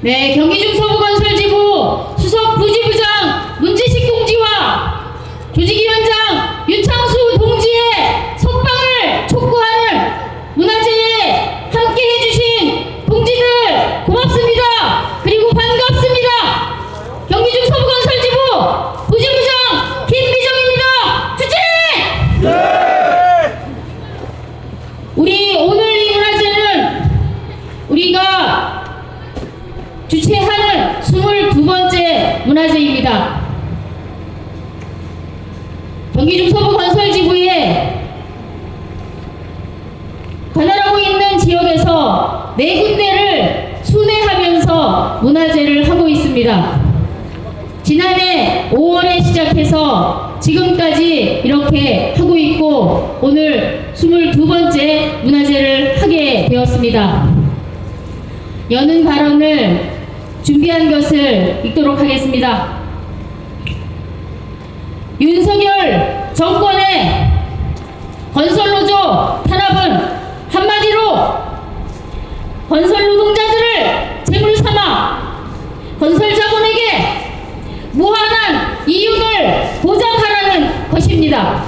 네, 경기중서부건설지부 수석 부지부장 문지식 동지와 조직위원장 윤창수 동지의 석방을 촉구하는 문화제에 함께 해주신 동지들 고맙습니다. 그리고 반갑습니다. 경기중서부건설지부 부지부장 김미정입니다. 주제! 우리 오늘 이 문화제는 우리가 주최하는 22번째 문화제입니다. 경기중서부건설지부에 관할하고 있는 지역에서 4군데를 순회하면서 문화제를 하고 있습니다. 지난해 5월에 시작해서 지금까지 이렇게 하고 있고 오늘 22번째 문화제를 하게 되었습니다. 여는 발언을 준비한 것을 읽도록 하겠습니다. 윤석열 정권의 건설노조 탄압은 한마디로 건설 노동자들을 재물 삼아 건설 자본에게 무한한 이윤을 보장하라는 것입니다.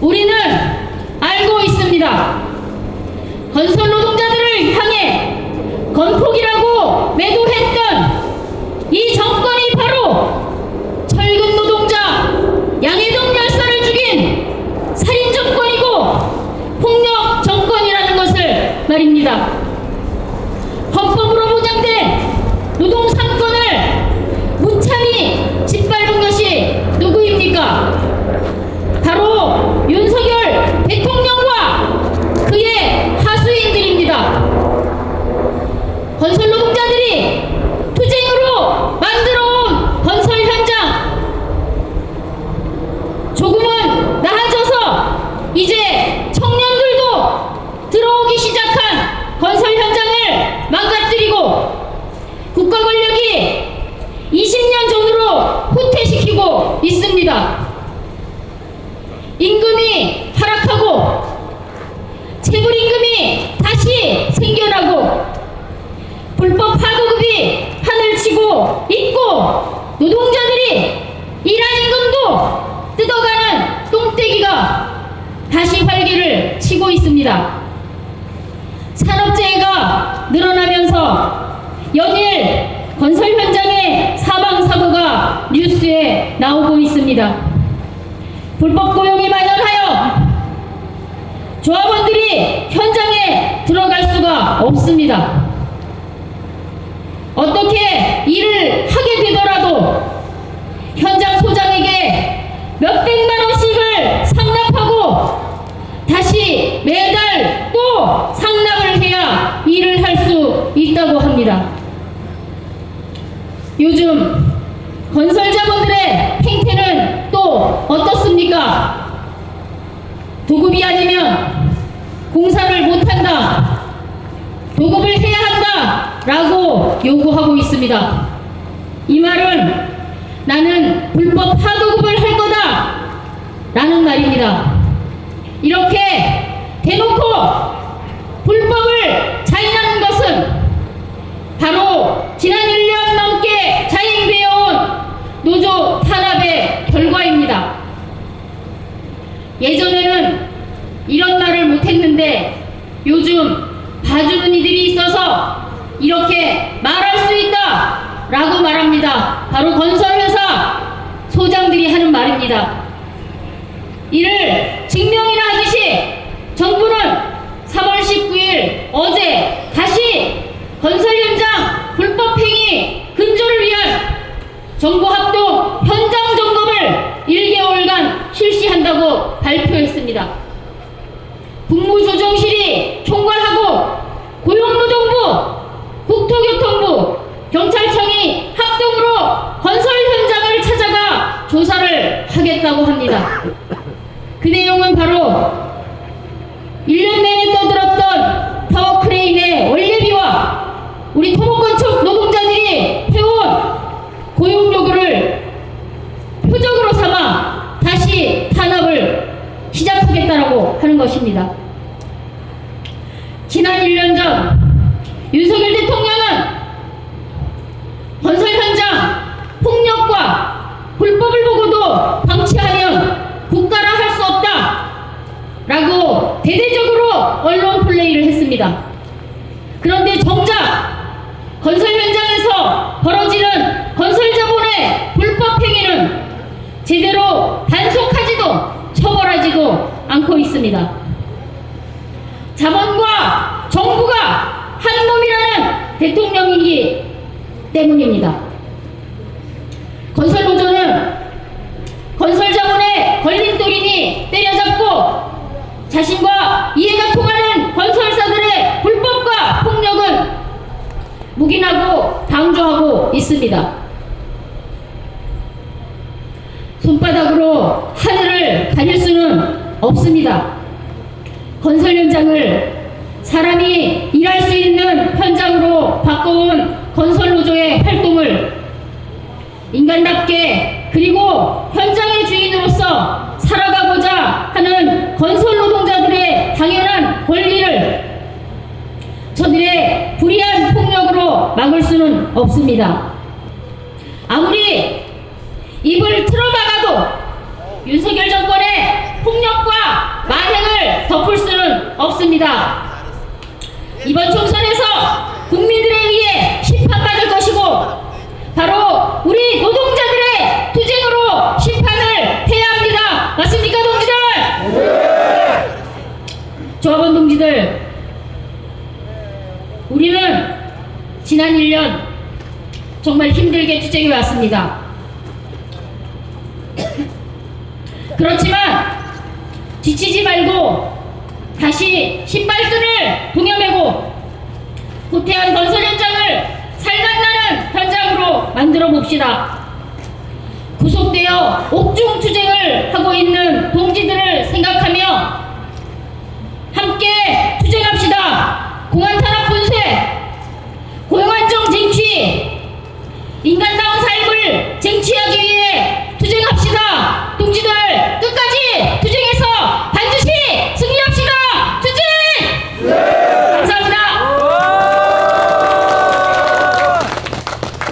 우리는 알고 있습니다. 건설 노동자들을 향해 건폭이라고 매도했던 이 정권이 바로 철근 노동자 양해동 열사를 죽인 살인 정권이고 폭력 정권이라는 것을 말입니다. 헌법으로 보장된 노동 상권을 무참히 짓밟은 것이 누구입니까? 바로 윤석열 대통령과 그의 하수인들입니다. 건설 노동자들이 투쟁으로 만들어온 건설 현장 조금은 나아져서 이제 청년들도 들어오기 시작한 건설 현장을 망가뜨리고 국가 권력이 20년 전으로 후퇴시키고 있습니다. 임금이 하락하고 체불임금이 다시 생겨나고 불법 하도급이 하늘치고 있고 노동자들이 일한 임금도 뜯어가는 똥떼기가 다시 활기를 치고 있습니다. 산업재해가 늘어나면서 연일 건설 현장의 사망사고가 뉴스에 나오고 있습니다. 불법 고용이 만연하여 조합원들이 현장에 들어갈 수가 없습니다. 어떻게 일을 하게 되더라도 현장 소장에게 몇백만 원씩을 상납하고 다시 매달 또 상납을 해야 일을 할 수 있다고 합니다. 요즘 건설자분들의 행태는 또 어떻습니까? 도급이 아니면 공사를 못한다, 도급을 해야 한다 라고 요구하고 있습니다. 이 말은 나는 불법 하도급을 할 거다 라는 말입니다. 이렇게 대놓고 불법을 자인하는 것은 바로 지난 1년 넘게 자행되어온 노조 탄압의 결과입니다. 예전에는 이런 말을 못했는데 요즘 봐주는 이들이 있어서 이렇게 말할 수 있다 라고 말합니다. 바로 건설회사 소장들이 하는 말입니다. 이를 증명이나 하듯이 정부는 3월 19일 어제 다시 건설 현장 불법행위 근절을 위한 정부합동 현장 점검을 1개월간 실시한다고 발표했습니다. 국무조정실이 총괄하고 고용노동부, 국토교통부, 경찰청이 합동으로 건설 현장을 찾아가 조사를 하겠다고 합니다. 그 내용은 바로 1년 내내 떠들었던 타워크레인의 원래비와 우리 토목건축 노동자들이 해온 고용 요구를 표적으로 삼아 다시 탄압을 시작하겠다라고 하는 것입니다. 지난 1년 전 윤석열 대통령은 제대로 단속하지도 처벌하지도 않고 있습니다. 자본과 정부가 한 놈이라는 대통령이기 때문입니다. 건설노조는 건설자본의 걸림돌이니 때려잡고 자신과 이해가 통하는 건설사들의 불법과 폭력은 묵인하고 방조하고 있습니다. 손바닥으로 하늘을 가릴 수는 없습니다. 건설 현장을 사람이 일할 수 있는 현장으로 바꿔온 건설노조의 활동을 인간답게 그리고 현장의 주인으로서 살아가고자 하는 건설 노동자들의 당연한 권리를 저들의 불의한 폭력으로 막을 수는 없습니다. 아무리 입을 틀어막아도 윤석열 정권의 폭력과 만행을 덮을 수는 없습니다. 이번 총선에서 국민들에 의해 심판받을 것이고 바로 우리 노동자들의 투쟁으로 심판을 해야 합니다. 맞습니까, 동지들? 조합원 동지들, 우리는 지난 1년 정말 힘들게 투쟁해 왔습니다. 그렇지만 지치지 말고 다시 신발끈을 동여매고 후퇴한 건설 현장을 살맛나는 현장으로 만들어 봅시다. 구속되어 옥중 투쟁을 하고 있는 동지들을 생각하며 함께 투쟁합시다. 공안 탄압 분쇄, 고용 안정 쟁취, 인간